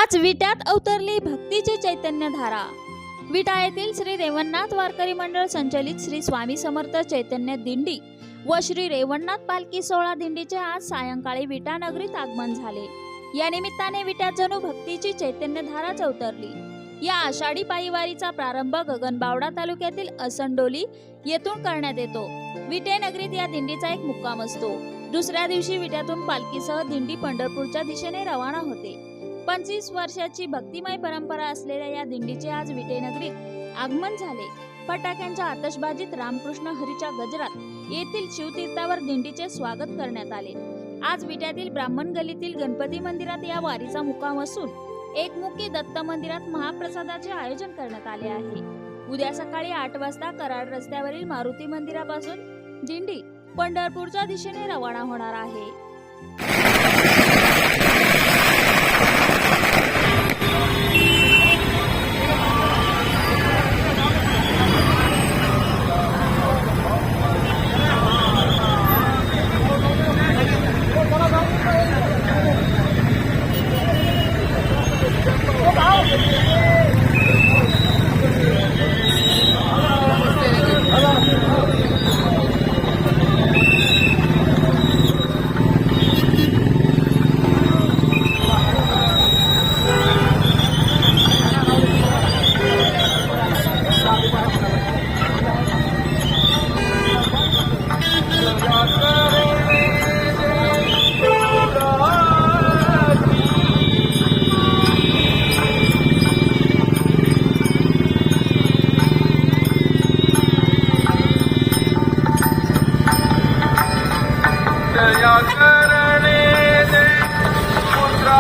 आज विट्यात अवतरली भक्तीची चैतन्यधारा। विटा येथील श्री रेवणनाथ वारकरी मंडळ संचलित श्री स्वामी समर्थ चैतन्य दिंडी व श्री रेवणनाथ पालखी सोहळा दिंडीचे आज सायंकाळी विटा नगरीत आगमन झाले। या निमित्ताने विट्यात जणू भक्तीची चैतन्यधाराच अवतरली। या आषाढी पायीवारीचा प्रारंभ गगनबावडा तालुक्यातील असंडोली येथून करण्यात येतो। विटे नगरीत या दिंडीचा एक मुक्काम असतो। दुसऱ्या दिवशी विट्यातून पालखीसह दिंडी पंढरपूरच्या दिशेने रवाना होते। 25 वर्षाची भक्तिमय परंपरा असलेल्या या दिंडीचे आज विटे नगरीत आगमन झाले। फटाक्यांच्या आतषबाजीत रामकृष्ण हरीच्या गजरात येथील शिवतीर्थावर दिंडीचे स्वागत करण्यात आले। आज विट्यातील ब्राह्मण गल्लीतील गणपती मंदिरात या वारीचा मुक्काम असून एकमुखी दत्त मंदिरात महाप्रसादाचे आयोजन करण्यात आले आहे। उद्या सकाळी 8 वाजता कराड रस्त्यावरील मारुती मंदिरापासून दिंडी पंढरपूरच्या दिशेने रवाना होणार आहे। करणे दे पुत्रा